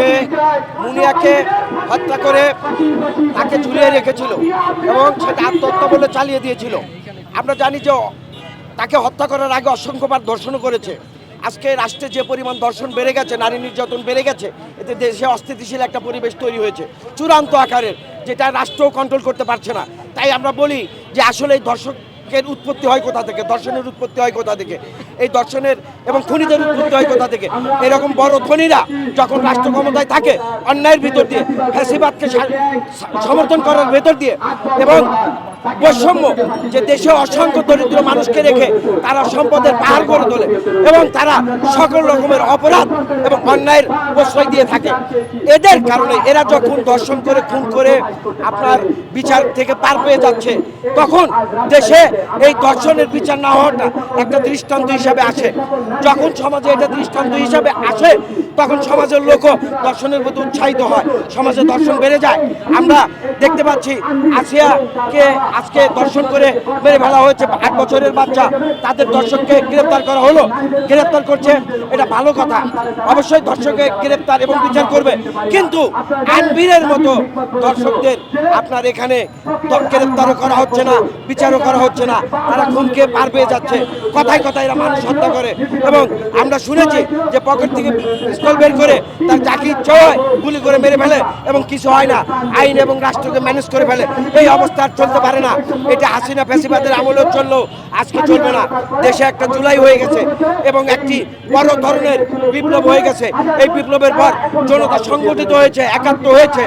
যে মুনিয়াকে হত্যা করে তাকে ঝুলিয়ে রেখেছিল এবং সেটা আত্মহত্যা বলে চালিয়ে দিয়েছিল। আমরা জানি যে তাকে হত্যা করার আগে অসংখ্যবার ধর্ষণ করেছে। আজকে রাষ্ট্রে যে পরিমাণ ধর্ষণ বেড়ে গেছে, নারী নির্যাতন বেড়ে গেছে, এতে দেশে অস্থিতিশীল একটা পরিবেশ তৈরি হয়েছে চূড়ান্ত আকারের, যেটা রাষ্ট্রও কন্ট্রোল করতে পারছে না। তাই আমরা বলি যে আসলে এই ধর্ষকের উৎপত্তি হয় কোথা থেকে, ধর্ষণের উৎপত্তি হয় কোথা থেকে, এই ধর্ষণের এবং খুনিদের উৎপত্তি হয় কোথা থেকে। এরকম বড় ধনীরা যখন রাষ্ট্র ক্ষমতায় থাকে অন্যায়ের ভিতর দিয়ে, ফ্যাসিবাদকে সমর্থন করার ভেতর দিয়ে এবং বৈষম্য, যে দেশে অসংখ্য দরিদ্র মানুষকে রেখে তারা সম্পদের পাহাড় করে তোলে এবং তারা সকল রকমের অপরাধ এবং অন্যায়ের প্রশ্রয় দিয়ে থাকে। এদের কারণে এরা যখন দর্শন করে খুন করে আপনার বিচার থেকে পার পেয়ে যাচ্ছে, তখন দেশে এই দর্শনের বিচার না হওয়াটা একটা দৃষ্টান্ত হিসাবে আসে। যখন সমাজে এটা দৃষ্টান্ত হিসাবে আসে, তখন সমাজের লোকও দর্শনের প্রতি উৎসাহিত হয়, সমাজে দর্শন বেড়ে যায়। আমরা দেখতে পাচ্ছি আসিয়াকে আজকে দর্শন করে মেরে ফেলা হয়েছে, 8 বছরের বাচ্চা, তাদের দর্শককে গ্রেপ্তার করা হলো, গ্রেপ্তার করছে, এটা ভালো কথা। অবশ্যই দর্শককে গ্রেপ্তার এবং বিচার করবে, কিন্তু আনবীরের মতো দর্শকদের আপনার এখানে গ্রেপ্তারও করা হচ্ছে না, বিচারও করা হচ্ছে না। তারা খুনকে পার পেয়ে যাচ্ছে, কথায় কথায় এরা মানুষ হত্যা করে এবং আমরা শুনেছি যে পকেট থেকে পিস্তল বের করে তার যাকে ইচ্ছা হয় গুলি করে মেরে ফেলে এবং কিছু হয় না, আইন এবং রাষ্ট্রকে ম্যানেজ করে ফেলে। এই অবস্থা আর চলতে পারে না। এটা হাসিনা ফ্যাসিবাদের আমলেও চললেও আজকে চলবে না। দেশে একটা জুলাই হয়ে গেছে এবং একটি বড় ধরনের বিপ্লব হয়ে গেছে। এই বিপ্লবের পর জনতা সংগঠিত হয়েছে, একাত্ম হয়েছে।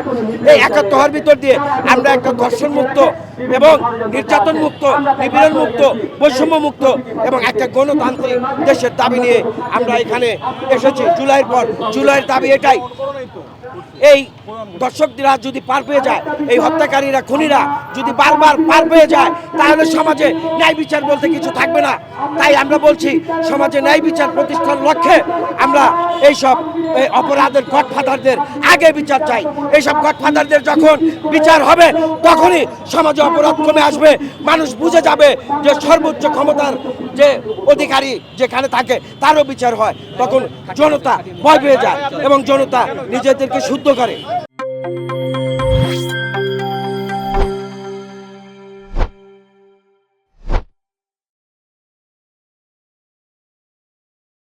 এই একাত্ম হওয়ার ভিতর দিয়ে আমরা একটা ধর্ষণ মুক্ত এবং নির্যাতন মুক্ত, নিপীড়ন মুক্ত, বৈষম্য মুক্ত এবং একটা গণতান্ত্রিক দেশের দাবি নিয়ে আমরা এখানে এসেছি। জুলাইয়ের পর জুলাইয়ের দাবি এটাই, এই দর্শকরা যদি পার পেয়ে যায়, এই হত্যাকারীরা খুনিরা যদি বারবার পার পেয়ে যায়, তাহলে সমাজে ন্যায় বিচার বলতে কিছু থাকবে না। তাই আমরা বলছি সমাজে ন্যায় বিচার প্রতিষ্ঠার লক্ষ্যে আমরা এইসব অপরাধের গডফাদারদের আগে বিচার চাই। এইসব গডফাদারদের যখন বিচার হবে, তখনই সমাজে অপরাধ কমে আসবে। মানুষ বুঝে যাবে যে সর্বোচ্চ ক্ষমতার যে অধিকারী যেখানে থাকে তারও বিচার হয়। তখন জনতা ভয় পেয়ে যায় এবং জনতা নিজেদেরকে শুদ্ধ করে।